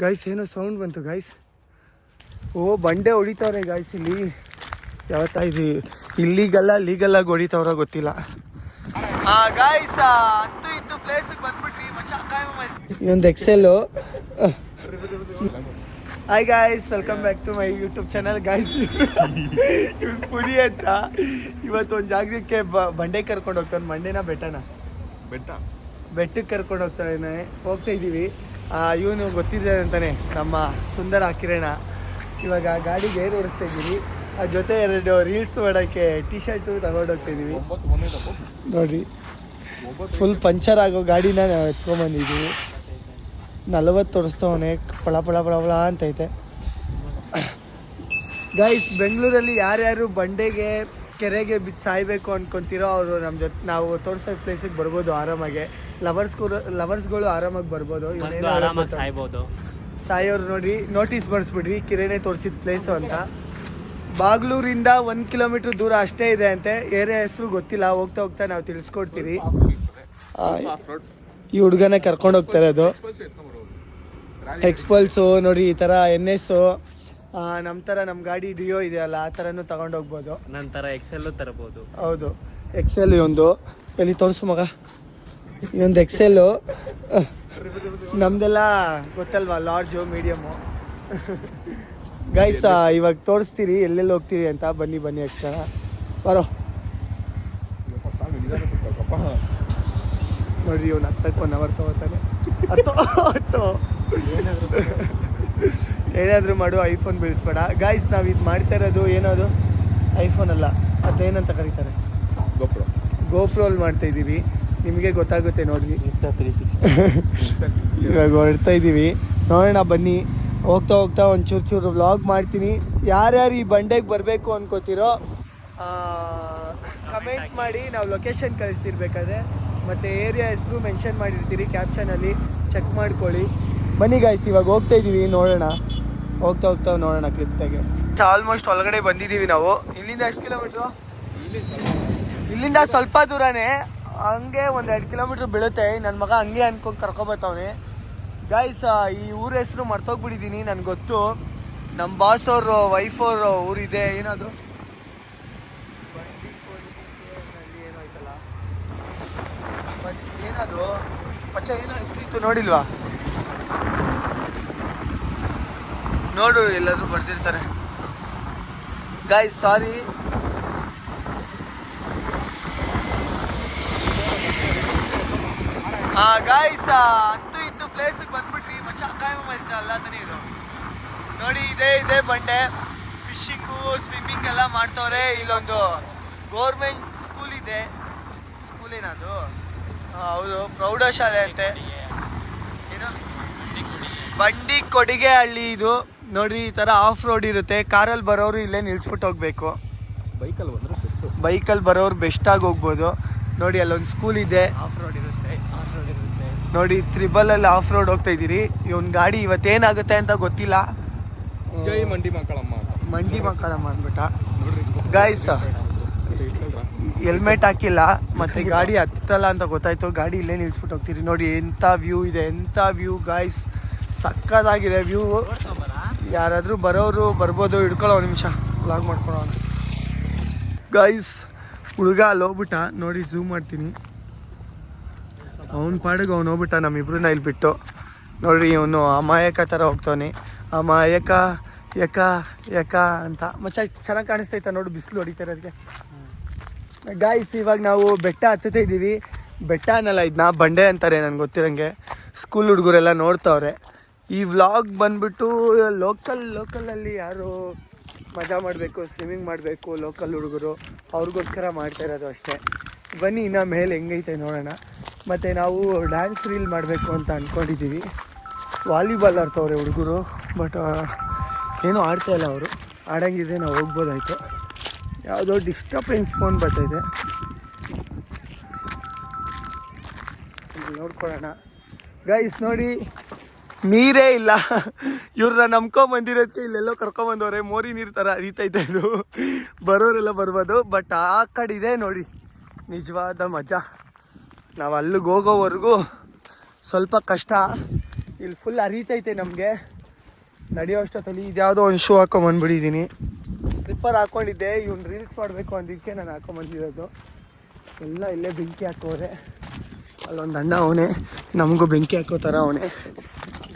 Guys ಏನೋ sound ಬಂತು guys. ಓ ಬಂಡೆ ಹೊಡಿತವ್ರೆ ಗಾಯ್ಸ್ ಇಲ್ಲಿ. ಯಾವತ್ತಾ ಇದು ಲೀಗಲ್ಲಾಗಿ ಹೊಡಿತವ್ರ ಗೊತ್ತಿಲ್ಲ. ಗಾಯ್ಸ್ ಅಂತೂ ಇತ್ತು ಪ್ಲೇಸಿಗೆ ಬಂದ್ಬಿಟ್ರಿ ಮಚ್ಚ. ಈ ಒಂದು excel. Hi guys, welcome back to my YouTube channel guys. ಇವ್ನು ಪುರಿ ಅಂತ ಇವತ್ತು ಒಂದು ಜಾಗಕ್ಕೆ ಬಂಡೆ ಕರ್ಕೊಂಡು ಹೋಗ್ತಾನೆ. ಮಂಡೆನ ಬೆಟ್ಟಕ್ಕೆ ಕರ್ಕೊಂಡು ಹೋಗ್ತಾ ಇದ್ದೀವಿ. ಇವನು ಗೊತ್ತಿದೆ ಅಂತಾನೆ ನಮ್ಮ ಸುಂದರ ಕಿರಣ. ಇವಾಗ ಗಾಡಿಗೆ ಏರ್ ಓಡಿಸ್ತಾ ಇದ್ದೀವಿ. ಆ ಜೊತೆ 2 ರೀಲ್ಸ್ ಮಾಡೋಕ್ಕೆ ಟಿ ಶರ್ಟು ತಗೊಂಡು ಹೋಗ್ತಾ ಇದ್ದೀವಿ. ನೋಡಿರಿ, ಫುಲ್ ಪಂಚರ್ ಆಗೋ ಗಾಡಿನ ನಾವು ಎತ್ಕೊಂಡ್ಬಂದಿದ್ದೀವಿ. 40 ತೋರಿಸ್ತವನೆ, ಪಳ ಅಂತೈತೆ ಗಾಯ್ಸ್. ಬೆಂಗಳೂರಲ್ಲಿ ಯಾರ್ಯಾರು ಬಂಡೆಗೆ ಕೆರೆಗೆ ಬಿದ್ದು ಸಾಯ್ಬೇಕು ಅನ್ಕೊಂತೀರೋ ಅವರು ನಮ್ಮ ಜೊತೆ ನಾವು ತೋರಿಸೋ ಪ್ಲೇಸಿಗೆ ಬರ್ಬೋದು ಆರಾಮಾಗೆ. ಲವರ್ಸ್ಗಳು ಆರಾಮಾಗಿ ಬರ್ಬೋದು. ಸಾಯೋರು ನೋಡಿ ನೋಟಿಸ್ ಬರ್ಸ್ಬಿಡ್ರಿ, ಕಿರೆನೇ ತೋರಿಸಿದ ಪ್ಲೇಸು ಅಂತ. ಬಾಗ್ಲೂರಿಂದ 1 ಕಿಲೋಮೀಟ್ರ್ ದೂರ ಅಷ್ಟೇ ಇದೆ ಅಂತೆ. ಏರಿಯಾ ಹೆಸರು ಗೊತ್ತಿಲ್ಲ, ಹೋಗ್ತಾ ನಾವು ತಿಳಿಸ್ಕೊಡ್ತೀರಿ. ಈ ಹುಡುಗನೇ ಕರ್ಕೊಂಡು ಹೋಗ್ತಾರೆ. ಅದು ಎಕ್ಸ್ಪಲ್ಸು ನೋಡಿ, ಈ ಥರ NS ನಮ್ಮ ಗಾಡಿ ಡಿಯೋ ಇದೆಯಲ್ಲ, ಆ ಥರನೂ ತಗೊಂಡೋಗ್ಬೋದು. ನಂತರ ಎಕ್ಸೆಲ್ಲು ತರಬಹುದು. ಹೌದು, ಎಕ್ಸೆಲ್ ಒಂದು ಎಲ್ಲಿ ತೋರಿಸು ಮಗ. ಈ ಒಂದು ಎಕ್ಸೆಲ್ಲು ನಮ್ದೆಲ್ಲ ಗೊತ್ತಲ್ವಾ, ಲಾರ್ಜು ಮೀಡಿಯಮ್ಮು. ಗೈಸ್ ಇವಾಗ ತೋರಿಸ್ತೀರಿ ಎಲ್ಲೆಲ್ಲಿ ಹೋಗ್ತೀರಿ ಅಂತ. ಬನ್ನಿ ಅಕ್ಷರ ಬರೋ. ನೋಡ್ರಿ, ಇವ್ನು 10ಕ್ಕೆ 1 ಅವರ್ ತಗೋತಾನೆ. ಹತ್ತು ಏನಾದರೂ ಮಾಡು, ಐಫೋನ್ ಬೀಳಿಸ್ಬೇಡ ಗಾಯ್ಸ್. ನಾವು ಇದು ಮಾಡ್ತಾ ಇರೋದು ಏನದು ಐಫೋನ್ ಅಲ್ಲ, ಅದೇನಂತ ಕರೀತಾರೆ, ಗೋಪ್ರೋಲ್ ಮಾಡ್ತಾ ಇದ್ದೀವಿ. ನಿಮಗೆ ಗೊತ್ತಾಗುತ್ತೆ ನೋಡ್ರಿ. ಇವಾಗ ಹೊರಡ್ತಾ ಇದ್ದೀವಿ, ನೋಡೋಣ ಬನ್ನಿ. ಹೋಗ್ತಾ ಒಂಚೂರು ವ್ಲಾಗ್ ಮಾಡ್ತೀನಿ. ಯಾರ್ಯಾರು ಈ ಬಂಡೆಗೆ ಬರಬೇಕು ಅನ್ಕೋತಿರೋ ಕಮೆಂಟ್ ಮಾಡಿ, ನಾವು ಲೊಕೇಶನ್ ಕಳಿಸ್ತಿರ್ಬೇಕಾದ್ರೆ. ಮತ್ತು ಏರಿಯಾ ಹೆಸರು ಮೆನ್ಷನ್ ಮಾಡಿರ್ತೀರಿ ಕ್ಯಾಪ್ಷನಲ್ಲಿ, ಚೆಕ್ ಮಾಡ್ಕೊಳ್ಳಿ. ಬನ್ನಿ ಗಾಯ್ಸ್, ಇವಾಗ ಹೋಗ್ತಾ ಇದ್ದೀವಿ. ನೋಡೋಣ, ಹೋಗ್ತಾ ನೋಡೋಣ ಕ್ಲಿಪ್ದಾಗೆ. ಆಲ್ಮೋಸ್ಟ್ ಒಳಗಡೆ ಬಂದಿದ್ದೀವಿ ನಾವು. ಇಲ್ಲಿಂದ ಎಷ್ಟು ಕಿಲೋಮೀಟ್ರು? ಇಲ್ಲಿಂದ ಸ್ವಲ್ಪ ದೂರನೇ, ಹಂಗೆ 1-2 ಕಿಲೋಮೀಟ್ರ್ ಬೀಳುತ್ತೆ. ನನ್ನ ಮಗ ಹಂಗೆ ಅನ್ಕೊಂಡು ಕರ್ಕೊಬತ್ತವನೆ ಗಾಯ್ಸ್. ಈ ಊರ ಹೆಸರು ಮರ್ತೋಗ್ಬಿಟ್ಟಿದ್ದೀನಿ, ನನಗೆ ಗೊತ್ತು. ನಮ್ಮ ಬಾಸ್ ಅವರು ವೈಫ್ ಅವರು ಊರಿದೆ, ಏನದು ಏನಾಯ್ತಲ್ಲ, ಏನದು ಪಚ್ಚ ಏನೋ ಹೆಸರಿತ್ತು ನೋಡಿಲ್ವಾ? ನೋಡು, ಎಲ್ಲರೂ ಬರ್ತಿರ್ತಾರೆ ಗಾಯ್ಸ್, ಸಾರಿ. ಗಾಯ್ಸ್ ಅಂತೂ ಇತ್ತು ಪ್ಲೇಸಿಗೆ ಬಂದ್ಬಿಟ್ರಿ ಮಚ್ಚ. ಅಲ್ಲ ತಾನೇ ಇದು ನೋಡಿ, ಇದೆ ಬಂಡೆ. ಫಿಶಿಂಗು ಸ್ವಿಮ್ಮಿಂಗ್ ಎಲ್ಲ ಮಾಡ್ತವ್ರೆ. ಇಲ್ಲೊಂದು ಗೌರ್ಮೆಂಟ್ ಸ್ಕೂಲ್ ಇದೆ. ಸ್ಕೂಲ್ ಏನದು? ಹೌದು, ಪ್ರೌಢಶಾಲೆ ಅಂತೆ. ಏನು, ಬಂಡಿ ಕೊಡಿಗೆ ಹಳ್ಳಿ ಇದು. ನೋಡ್ರಿ, ಈ ಥರ ಆಫ್ ರೋಡ್ ಇರುತ್ತೆ. ಕಾರಲ್ಲಿ ಬರೋರು ಇಲ್ಲೇ ನಿಲ್ಸ್ಬಿಟ್ಟು ಹೋಗ್ಬೇಕು. ಬೈಕಲ್ಲಿ ಬರೋರು ಬೆಸ್ಟಾಗಿ ಹೋಗ್ಬೋದು. ನೋಡಿ, ಅಲ್ಲೊಂದು ಸ್ಕೂಲ್ ಇದೆ. ಆಫ್ ರೋಡ್ ಇರುತ್ತೆ. ನೋಡಿ, 3 ಆಫ್ ರೋಡ್ ಹೋಗ್ತಾ ಇದ್ದೀರಿ. ಇವನ್ ಗಾಡಿ ಇವತ್ತೇನಾಗುತ್ತೆ ಅಂತ ಗೊತ್ತಿಲ್ಲ. ಮಂಡಿ ಮಕ್ಕಳಮ್ಮ ಅಂದ್ಬಿಟ್ಟ ಗಾಯ್ಸ್. ಹೆಲ್ಮೆಟ್ ಹಾಕಿಲ್ಲ, ಮತ್ತೆ ಗಾಡಿ ಹತ್ತಲ್ಲ ಅಂತ ಗೊತ್ತಾಯ್ತು. ಗಾಡಿ ಇಲ್ಲೇ ನಿಲ್ಸ್ಬಿಟ್ಟು ಹೋಗ್ತೀರಿ. ನೋಡಿ ಎಂಥ ವ್ಯೂ ಇದೆ, ಎಂಥ ವ್ಯೂ ಗಾಯ್ಸ್, ಸಕ್ಕತ್ತಾಗಿದೆ ವ್ಯೂ. ಯಾರಾದರೂ ಬರೋರು ಬರ್ಬೋದು. ಹಿಡ್ಕೊಳ್ಳೋ 1 ನಿಮಿಷ ವ್ಲಾಗ್ ಮಾಡ್ಕೊಳ್ಳೋಣ ಗಾಯ್ಸ್. ಹುಡುಗ ಅಲ್ಲಿ ಹೋಗ್ಬಿಟ್ಟ ನೋಡಿ, ಝೂಮ್ ಮಾಡ್ತೀನಿ. ಅವ್ನ ಪಾಡಿಗೆ ಅವ್ನು ಹೋಗ್ಬಿಟ್ಟ, ನಮ್ಮಿಬ್ರನ್ನ ಇಲ್ಲಿ ಬಿಟ್ಟು. ನೋಡ್ರಿ, ಇವನು ಅಮಾಯಕ ಥರ ಹೋಗ್ತಾನೆ. ಅಮಾಯಕ ಯಕ ಅಂತ ಮಚ್ಚ. ಚೆನ್ನಾಗಿ ಕಾಣಿಸ್ತೈತ ನೋಡು, ಬಿಸಿಲು ಹೊಡಿತಾ ಇರೋದಕ್ಕೆ ಗಾಯ್ಸ್. ಇವಾಗ ನಾವು ಬೆಟ್ಟ ಹತ್ತುತ್ತಾ ಇದ್ದೀವಿ. ಬೆಟ್ಟ ಅನ್ನಲ್ಲ, ಇದನ್ನ ಬಂಡೆ ಅಂತಾರೆ ನನಗೆ ಗೊತ್ತಿರೋಂಗೆ. ಸ್ಕೂಲ್ ಹುಡುಗರೆಲ್ಲ ನೋಡ್ತಾವ್ರೆ. ಈ ವ್ಲಾಗ್ ಬಂದ್ಬಿಟ್ಟು ಲೋಕಲಲ್ಲಿ ಯಾರು ಮಜಾ ಮಾಡಬೇಕು, ಸ್ವಿಮ್ಮಿಂಗ್ ಮಾಡಬೇಕು, ಲೋಕಲ್ ಹುಡುಗರು ಅವ್ರಿಗೋಸ್ಕರ ಮಾಡ್ತಾ ಇರೋದು ಅಷ್ಟೇ. ಬನ್ನಿ, ಇನ್ನು ಮೇಲೆ ಹೆಂಗೈತೆ ನೋಡೋಣ. ಮತ್ತು ನಾವು ಡ್ಯಾನ್ಸ್ ರೀಲ್ ಮಾಡಬೇಕು ಅಂತ ಅಂದ್ಕೊಂಡಿದ್ದೀವಿ. ವಾಲಿಬಾಲ್ ಆಡ್ತವ್ರೆ ಹುಡುಗರು, ಬಟ್ ಏನೂ ಆಡ್ತಾ ಇಲ್ಲ ಅವರು. ಆಡಂಗಿದ್ರೆ ನಾವು ಹೋಗ್ಬೋದಾಯ್ತು. ಯಾವುದೋ ಡಿಸ್ಟರ್ಬೆನ್ಸ್ ಫೋನ್ ಬರ್ತಾಯಿದೆ, ನೋಡ್ಕೊಳ್ಳೋಣ ಗೈಸ್. ನೋಡಿ, ನೀರೇ ಇಲ್ಲ. ಇವ್ರನ್ನ ನಂಬ್ಕೊಂಬಂದಿರೋದಕ್ಕೆ ಇಲ್ಲೆಲ್ಲೋ ಕರ್ಕೊಂಬಂದವ್ರೆ. ಮೋರಿ ನೀರು ಥರ ಹರಿತೈತೆ ಇದು. ಬರೋರೆಲ್ಲ ಬರ್ಬೋದು, ಬಟ್ ಆ ಕಡೆ ಇದೆ ನೋಡಿ ನಿಜವಾದ ಮಜಾ. ನಾವು ಅಲ್ಲಿಗೆ ಹೋಗೋವರೆಗೂ ಸ್ವಲ್ಪ ಕಷ್ಟ. ಇಲ್ಲಿ ಫುಲ್ ಹರಿತೈತೆ ನಮಗೆ ನಡೆಯೋ ಅಷ್ಟೊತ್ತಲ್ಲಿ ಇದ್ಯಾವುದೋ ಒಂದು ಶೂ ಹಾಕೊಂಬಂದ್ಬಿಟ್ಟಿದ್ದೀನಿ. ಸ್ಲಿಪ್ಪರ್ ಹಾಕ್ಕೊಂಡಿದ್ದೆ, ಇವ್ನು ರೀಲ್ಸ್ ಮಾಡಬೇಕು ಅಂದಿದ್ದಕ್ಕೆ ನಾನು ಹಾಕೊಂಬಂದಿರೋದು. ಎಲ್ಲ ಇಲ್ಲೇ ಬೆಂಕಿ ಹಾಕೋರೆ. ಅಲ್ಲೊಂದು ಅಣ್ಣ ಅವನೇ, ನಮಗೂ ಬೆಂಕಿ ಹಾಕೋ ಥರ ಅವನೇ.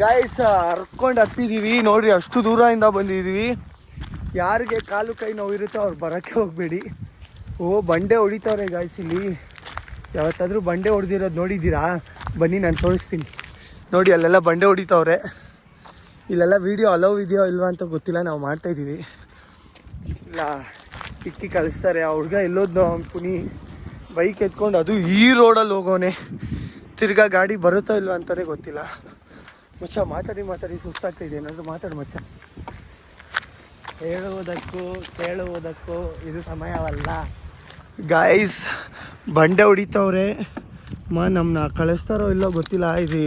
ಗಾಯ್ಸ್ ಹರ್ಕೊಂಡು ಹತ್ತಿದ್ದೀವಿ ನೋಡಿರಿ, ಅಷ್ಟು ದೂರದಿಂದ ಬಂದಿದ್ದೀವಿ. ಯಾರಿಗೆ ಕಾಲು ಕೈ ನೋವಿರುತ್ತೋ ಅವ್ರು ಬರೋಕ್ಕೆ ಹೋಗಬೇಡಿ. ಬಂಡೆ ಹೊಡಿತವ್ರೆ ಗಾಯ್ಸ್ ಇಲ್ಲಿ. ಯಾವತ್ತಾದರೂ ಬಂಡೆ ಹೊಡೆದಿರೋದು ನೋಡಿದ್ದೀರಾ? ಬನ್ನಿ ನಾನು ತೋರಿಸ್ತೀನಿ. ನೋಡಿ ಅಲ್ಲೆಲ್ಲ ಬಂಡೆ ಹೊಡಿತವ್ರೆ. ಇಲ್ಲೆಲ್ಲ ವೀಡಿಯೋ ಅಲೋವ್ ಇದೆಯೋ ಇಲ್ವಾ ಅಂತ ಗೊತ್ತಿಲ್ಲ, ನಾವು ಮಾಡ್ತಾಯಿದ್ದೀವಿ. ಇಲ್ಲ ಇಕ್ಕಿ ಕಳಿಸ್ತಾರೆ. ಆ ಹುಡುಗ ಎಲ್ಲೋದ್ನೋ ಪುನಿ ಬೈಕ್ ಎತ್ಕೊಂಡು, ಅದು ಈ ರೋಡಲ್ಲಿ ಹೋಗೋನೆ. ತಿರ್ಗಾ ಗಾಡಿ ಬರುತ್ತೋ ಇಲ್ವಾ ಅಂತಲೇ ಗೊತ್ತಿಲ್ಲ. ಮಚ್ಚ ಮಾತಾಡಿ ಸುಸ್ತಾಗ್ತಾಯಿದೆ, ಏನಾದರೂ ಮಾತಾಡು ಮಚ್ಚ. ಹೇಳುವುದಕ್ಕೂ ಕೇಳುವುದಕ್ಕೂ ಇದು ಸಮಯವಲ್ಲ. ಗಾಯ್ಸ್ ಬಂಡೆ ಹೊಡಿತವ್ರೆ. ನಮ್ಮನ್ನ ಕಳಿಸ್ತಾರೋ ಇಲ್ಲೋ ಗೊತ್ತಿಲ್ಲ. ಇದು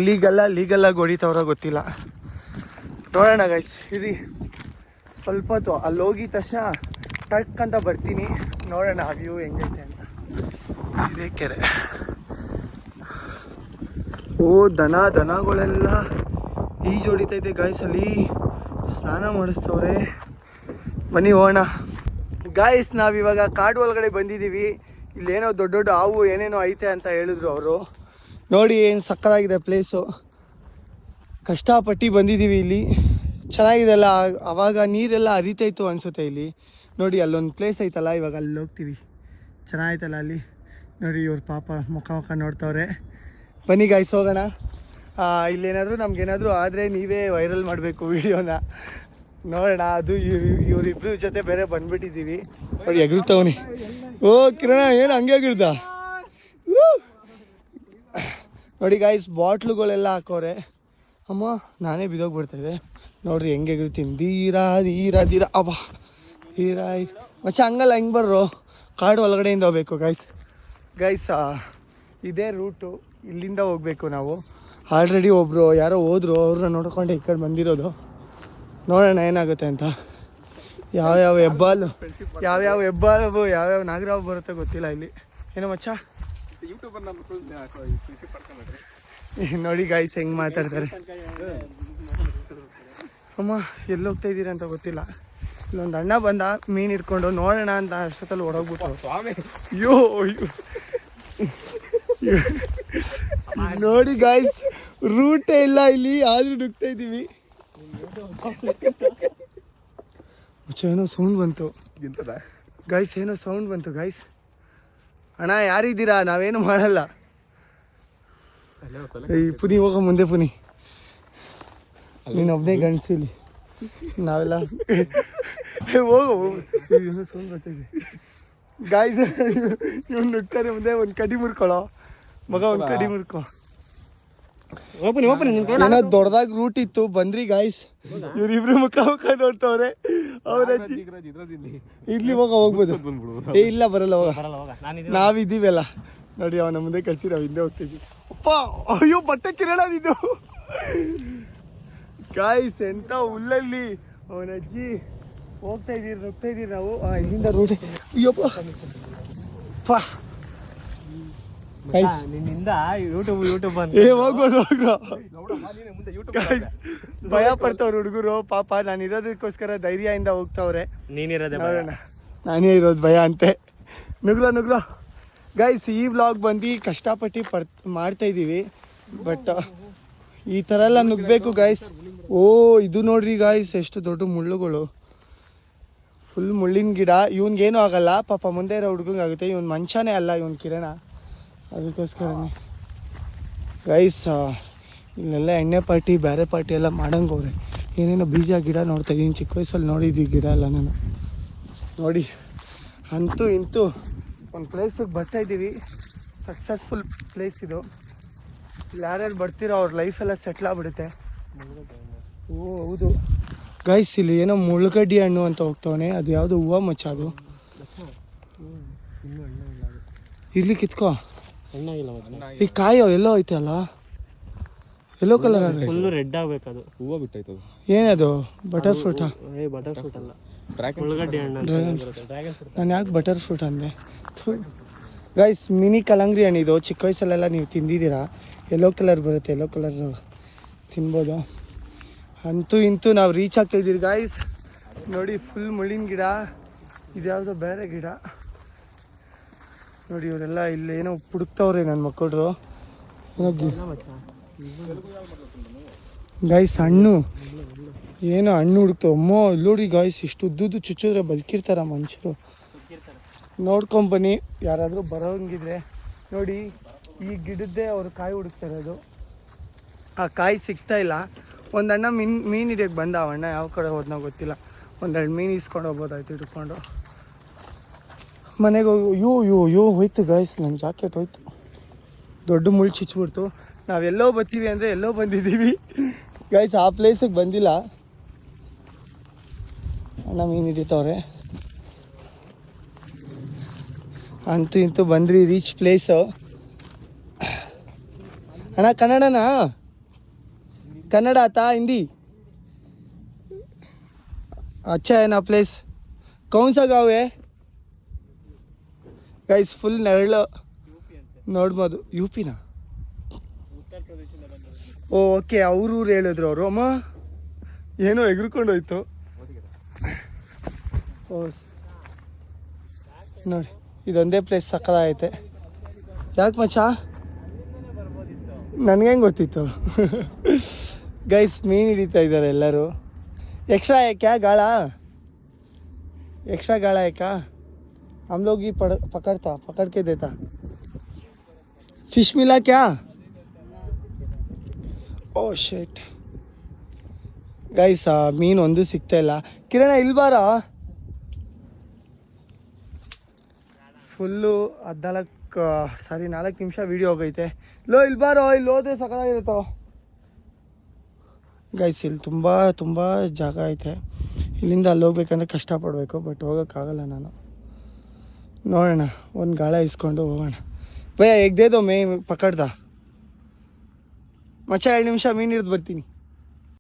ಲೀಗಲ್ಲಾಗಿ ಹೊಡಿತವ್ರೋ ಗೊತ್ತಿಲ್ಲ. ನೋಡೋಣ ಗೈಸ್, ಇರಿ ಸ್ವಲ್ಪ ಹೊತ್ತು. ಅಲ್ಲಿ ಹೋಗಿದ ತಕ್ಷಣ ಟಕ್ ಅಂತ ಬರ್ತೀನಿ. ನೋಡೋಣ ಆ ವ್ಯೂ ಹೆಂಗೈತೆ ಅಂತ. ಇದೇ ಕೆರೆ. ದನಗಳೆಲ್ಲ ಈಜು ಹೊಡಿತೈತೆ ಗಾಯ್ಸ್. ಅಲ್ಲಿ ಸ್ನಾನ ಮಾಡಿಸ್ತವ್ರೆ. ಬನ್ನಿ ಹೋಗೋಣ ಗಾಯ್ಸ್. ನಾವಿವಾಗ ಕಾಡು ಒಳಗಡೆ ಬಂದಿದ್ದೀವಿ. ಇಲ್ಲೇನೋ ದೊಡ್ಡ ದೊಡ್ಡ ಹಾವು ಏನೇನೋ ಐತೆ ಅಂತ ಹೇಳಿದ್ರು ಅವರು. ನೋಡಿ ಏನು ಸಕ್ಕತ್ತಾಗಿದೆ ಪ್ಲೇಸು. ಕಷ್ಟಪಟ್ಟು ಬಂದಿದ್ದೀವಿ ಇಲ್ಲಿ. ಚೆನ್ನಾಗಿದೆ ಅಲ್ಲ. ಆವಾಗ ನೀರೆಲ್ಲ ಹರಿತೈತು ಅನಿಸುತ್ತೆ ಇಲ್ಲಿ. ನೋಡಿ ಅಲ್ಲೊಂದು ಪ್ಲೇಸ್ ಐತಲ್ಲ, ಇವಾಗ ಅಲ್ಲಿ ಹೋಗ್ತೀವಿ. ಚೆನ್ನಾಗೈತಲ್ಲ ಅಲ್ಲಿ. ನೋಡಿ ಇವ್ರ ಪಾಪ ಮುಖ ನೋಡ್ತವ್ರೆ. ಬನ್ನಿ ಗಾಯ್ಸ್ ಹೋಗೋಣ. ಇಲ್ಲೇನಾದರೂ ನಮಗೇನಾದರೂ ಆದರೆ ನೀವೇ ವೈರಲ್ ಮಾಡಬೇಕು ವೀಡಿಯೋನ. ನೋಡೋಣ. ಅದು ಇವರಿಬ್ರು ಜೊತೆ ಬೇರೆ ಬಂದ್ಬಿಟ್ಟಿದ್ದೀವಿ. ನೋಡಿ ಎಗರ್ತವನಿ. ಕಿರಣ ಏನು ಹಂಗೆ ಎಗರ್ದ? ನೋಡಿ ಗಾಯ್ಸ್ ಬಾಟ್ಲುಗಳೆಲ್ಲ ಹಾಕೋರೆ. ಅಮ್ಮ ನಾನೇ ಬಿದ್ದೋಗ್ಬಿಡ್ತಾಯಿದೆ. ನೋಡ್ರಿ ಹೆಂಗೆ ಎಗರ್ತೀನಿ. ಧೀರಾ ಅಬ್ಬಾ ಮಚ್ಚ ಹಂಗಲ್ಲ, ಹೆಂಗೆ ಬರ್ರೋ. ಕಾಡು ಒಳಗಡೆಯಿಂದ ಹೋಗ್ಬೇಕು ಗೈಸ್. ಇದೇ ರೂಟು. ಇಲ್ಲಿಂದ ಹೋಗ್ಬೇಕು ನಾವು. ಆಲ್ರೆಡಿ ಒಬ್ಬರು ಯಾರೋ ಹೋದ್ರು, ಅವ್ರನ್ನ ನೋಡ್ಕೊಂಡೆ ಈ ಕಡೆ ಬಂದಿರೋದು. ನೋಡೋಣ ಏನಾಗುತ್ತೆ ಅಂತ. ಯಾವ್ಯಾವ ಹೆಬ್ಬಾಲು ಯಾವ್ಯಾವ ನಾಗರಾವ್ ಬರುತ್ತೆ ಗೊತ್ತಿಲ್ಲ ಇಲ್ಲಿ. ಏನೋ ಮಚ್ಚ ನೋಡಿ ಗಾಯ್ಸ್ ಹೆಂಗೆ ಮಾತಾಡ್ತಾರೆ. ಅಮ್ಮ ಎಲ್ಲಿ ಹೋಗ್ತಾ ಇದ್ದೀರಾ ಅಂತ ಗೊತ್ತಿಲ್ಲ. ಇಲ್ಲೊಂದು ಅಣ್ಣ ಬಂದ ಮೀನು ಹಿಡ್ಕೊಂಡು. ನೋಡೋಣ ಅಂತ ಅಷ್ಟೊತ್ತಲ್ಲಿ ಹೊಡೋಗ್ಬಿಟ್ಟು. ಅಯ್ಯೋ ನೋಡಿ ಗಾಯ್ಸ್, ರೂಟೇ ಇಲ್ಲ ಇಲ್ಲಿ, ಆದ್ರೂ ನುಗ್ತಾ ಇದ್ದೀವಿ. ಏನೋ ಸೌಂಡ್ ಬಂತು ಗೈಸ್. ಗೈಸ್ ಅಣ್ಣ ಯಾರಿದ್ದೀರಾ? ನಾವೇನು ಮಾಡಲ್ಲ. ಪುನಿ ಹೋಗೋ ಮುಂದೆ. ಪುನಿ ನೀನು ಒಬ್ಬನೇ ಗಂಡಸಿಲಿ, ನಾವೆಲ್ಲ ಹೋಗು. ಏನೋ ಸೌಂಡ್ ಬರ್ತಿದೆ ಗಾಯ್ಸ್. ಇವ್ನು ನುಗ್ತಾರೆ ಮುಂದೆ. ಒಂದು ಕಡಿ ಮುರ್ಕೊಳ್ಳೋ ಮಗ, ಒಂದು ಕಡಿ ಮುರ್ಕೊ. ಏನೋ ದೊಡ್ಡದಾಗಿ ರೂಟ್ ಇತ್ತು. ಬಂದ್ರಿ ಗಾಯ್ಸ್. ಇವ್ರಿಬ್ರು ಮುಖ ನೋಡ್ತವ್ರೆ. ಅವ್ರ ಇರ್ಲಿ ಹೋಗ್ಬೋದು. ಇಲ್ಲ ಬರಲ್ಲ ಹೋಗ, ನಾವಿದ್ದೀವಲ್ಲ. ನೋಡಿ ಅವನ ಮುಂದೆ ಕಳ್ಸಿ, ನಾವು ಹಿಂದೆ ಹೋಗ್ತಿದ್ವಿ. ಅಪ್ಪ ಅಯ್ಯೋ ಬಟ್ಟೆ ಕಿರಣದಿದ್ದು ಗಾಯ್ಸ್. ಎಂತ ಹುಲ್ಲಲ್ಲಿ ಅವನ ಅಜ್ಜಿ ನುಗ್ತಾ ಇದೀರಿ ನಾವು. ಇಲ್ಲಿಂದ ರೂಟ್. ಅಯ್ಯಪ್ಪ ಭಯ ಪಡ್ತವ್ರ ಹುಡುಗರು ಪಾಪ. ನಾನು ಇರೋದಕ್ಕೋಸ್ಕರ ಧೈರ್ಯದಿಂದ ಹೋಗ್ತಾವ್ರೆ. ನಾನೇ ಇರೋದು ಭಯ ಅಂತೆ. ನುಗ್ರೋ ಗೈಸ್. ಈ ವ್ಲಾಗ್ ಬಂದು ಕಷ್ಟಪಟ್ಟು ಮಾಡ್ತಾಯಿದ್ದೀವಿ. ಬಟ್ ಈ ಥರ ಎಲ್ಲ ನುಗ್ಬೇಕು ಗೈಸ್. ಇದು ನೋಡ್ರಿ ಗಾಯ್ಸ್, ಎಷ್ಟು ದೊಡ್ಡ ಮುಳ್ಳುಗಳು. ಫುಲ್ ಮುಳ್ಳಿನ ಗಿಡ. ಇವನ್ಗೇನು ಆಗಲ್ಲ ಪಾಪ, ಮುಂದೆ ಇರೋ ಹುಡುಗಂಗೆ ಆಗುತ್ತೆ. ಇವನ್ ಮನುಷ್ಯನೇ ಅಲ್ಲ, ಇವನ್ ಕಿರಣ. ಅದಕ್ಕೋಸ್ಕರನೇ ಗೈಸ್ ಇಲ್ಲೆಲ್ಲ ಎಣ್ಣೆ ಪಾರ್ಟಿ ಬೇರೆ ಪಾರ್ಟಿ ಎಲ್ಲ ಮಾಡಂಗವ್ರೆ. ಏನೇನೋ ಬೀಜ ಗಿಡ ನೋಡ್ತಾ ಇದ್ದೀನಿ. ಚಿಕ್ಕ ವಯಸ್ಸಲ್ಲಿ ನೋಡಿದ್ದೀವಿ ಗಿಡ ಎಲ್ಲ ನಾನು. ನೋಡಿ ಅಂತೂ ಇಂತೂ ಒಂದು ಪ್ಲೇಸಿಗೆ ಬರ್ತಾಯಿದ್ದೀವಿ. ಸಕ್ಸಸ್ಫುಲ್ ಪ್ಲೇಸ್ ಇದು. ಇಲ್ಲಿ ಯಾರ್ಯಾರು ಬರ್ತೀರೋ ಅವ್ರ ಲೈಫೆಲ್ಲ ಸೆಟ್ಲ್ ಆಗ್ಬಿಡುತ್ತೆ. ಹೌದು ಗೈಸ್. ಇಲ್ಲಿ ಏನೋ ಮುಳ್ಳುಗಡ್ಡಿ ಹಣ್ಣು ಅಂತ ಹೋಗ್ತವನೆ. ಅದು ಯಾವುದು ಹೂವು ಮಚ್ಚ ಅದು. ಇಲ್ಲಿ ಕಿತ್ಕೋ. ಈ ಕಾಯೋ ಎಲ್ಲೋ ಐತೆ ಅಲ್ಲ, ಎಲ್ಲೋ ಕಲರ್ ಆಗ. ಫುಲ್ ರೆಡ್ ಆಗ್ಬೇಕು. ಅದು ಹೂವು ಬಿಟ್ಟೈತೆ. ಏನದು ಬಟರ್ ಫ್ರೂಟಾ? ಬಟರ್ ಫ್ರೂಟ್ ಅಲ್ಲ, ಮುಳ್ಳುಗಡ್ಡಿ ಹಣ್ಣು. ನಾನು ಯಾಕೆ ಬಟರ್ ಫ್ರೂಟ್ ಅಂದೆ? ಗೈಸ್ ಮಿನಿ ಕಲ್ಲಂಗಡಿ ಹಣ್ಣು ಇದು. ಚಿಕ್ಕ ವಯಸ್ಸಲ್ಲೆಲ್ಲ ನೀವು ತಿಂದಿದ್ದೀರಾ. ಎಲ್ಲೋ ಕಲರ್ ಬರುತ್ತೆ. ಎಲ್ಲೋ ಕಲರ್ ತಿನ್ಬೋದು. ಅಂತೂ ಇಂತೂ ನಾವು ರೀಚ್ ಆಗ್ತಾಯಿದ್ದೀವಿ ಗಾಯ್ಸ್. ನೋಡಿ ಫುಲ್ ಮುಳ್ಳಿನ ಗಿಡ, ಇದ್ಯಾವುದೋ ಬೇರೆ ಗಿಡ ನೋಡಿ. ಇವರೆಲ್ಲ ಇಲ್ಲೇನೋ ಪುಡುಕ್ತವ್ರೆ ನನ್ನ ಮಕ್ಕಳು. ಗಾಯ್ಸ್ ಹಣ್ಣು ಏನೋ ಹಣ್ಣು ಹುಡುಕ್ತಾವ. ಅಮ್ಮೋ ಇಲ್ಲಿ ನೋಡಿ ಗಾಯ್ಸ್, ಇಷ್ಟು ಉದ್ದುದ್ದು ಚುಚ್ಚಿದ್ರೆ ಬದುಕಿರ್ತಾರ ಮನುಷ್ಯರು. ನೋಡ್ಕೊಂಬನ್ನಿ ಯಾರಾದರೂ ಬರೋಂಗಿದ್ರೆ. ನೋಡಿ ಈ ಗಿಡದ್ದೇ ಅವರು ಕಾಯಿ ಹುಡುಕ್ತಾ ಇರೋದು. ಆ ಕಾಯಿ ಸಿಗ್ತಾ ಇಲ್ಲ. ಒಂದು ಅಣ್ಣ ಮೀನು ಹಿಡಿಯೋಕ್ಕೆ ಬಂದ. ಆ ಅಣ್ಣ ಯಾವ ಕಡೆ ಹೋದ್ನೋ ಗೊತ್ತಿಲ್ಲ. ಒಂದೆರಡು ಮೀನು ಇಸ್ಕೊಂಡು ಹೋಗ್ಬೋದಾಯ್ತು ಹಿಡ್ಕೊಂಡು. ಮನೆಗೆ ಹೋಗಿ ಯೋ ಹೋಯ್ತು ಗಾಯ್ಸ್, ನನ್ನ ಜಾಕೆಟ್ ಹೋಯ್ತು. ದೊಡ್ಡ ಮುಳ್ಳು ಚಿಚ್ಬಿಡ್ತು. ನಾವೆಲ್ಲೋ ಬರ್ತೀವಿ ಅಂದರೆ ಎಲ್ಲೋ ಬಂದಿದ್ದೀವಿ ಗಾಯ್ಸ್. ಆ ಪ್ಲೇಸಿಗೆ ಬಂದಿಲ್ಲ. ಅಣ್ಣ ಮೀನು ಹಿಡಿತವ್ರೆ. ಅಂತೂ ಇಂತೂ ಬಂದ್ರಿ ರೀಚ್ ಪ್ಲೇಸು. ಅಣ್ಣ ಕನ್ನಡನಾ? कन्नड़ आता हिंदी? अच्छा है ना प्लेस? कौन सा गाँव है गाइस? फुल ನೆರಳು ನೋಡ್ಬೋದು. ಯು ಪಿನಾ? ಓಕೆ, ಅವ್ರ ಊರು ಹೇಳಿದ್ರು ಅವರು. ಅಮ್ಮ ಏನೋ ಎಗ್ರಿಕೊಂಡು ಹೋಯ್ತು. ಓ ನೋಡಿ, ಇದೊಂದೇ ಪ್ಲೇಸ್ ಸಕ್ಕದಾಗೈತೆ. ಯಾಕೆ ಮಚ್ಚ? ನನಗೆ ಹೆಂಗೆ ಗೊತ್ತಿತ್ತು ಗೈಸ್. ಮೀನು ಹಿಡಿತಾ ಇದ್ದಾರೆ ಎಲ್ಲರೂ. एक्स्ट्रा है क्या गाड़ा? एक्स्ट्रा गाड़ा है क्या? हम लोग ही पकड़ के देता. फिश मिला क्या? ओ शिट ಗೈಸ್, ಮೀನು ಒಂದು ಸಿಗ್ತಾ ಇಲ್ಲ. ಕಿರಣ ಇಲ್ಲಿ ಬಾರ. ಫುಲ್ಲು 4 ನಿಮಿಷ ವೀಡಿಯೋ ಹೋಗೈತೆ. ಇಲ್ಲಿ ಬಾರೋ, ಇಲ್ಲಿ ಹೋದ್ರೆ ಸಕ್ಕತ್ತಾಗಿರುತ್ತೋ ಗೈಸ್. ಇಲ್ಲಿ ತುಂಬ ಜಾಗ ಐತೆ. ಇಲ್ಲಿಂದ ಅಲ್ಲಿ ಹೋಗ್ಬೇಕಂದ್ರೆ ಕಷ್ಟಪಡಬೇಕು, ಬಟ್ ಹೋಗೋಕ್ಕಾಗಲ್ಲ ನಾನು. ನೋಡೋಣ, ಒಂದು ಗಾಳ ಇಸ್ಕೊಂಡು ಹೋಗೋಣ. ಭಯ ಎಗ್ದೇದೋ ಮೇ ಪಕಡ್ದ ಮಚ್ಚ. 2 ನಿಮಿಷ ಮೀನು ಹಿಡಿದು ಬರ್ತೀನಿ.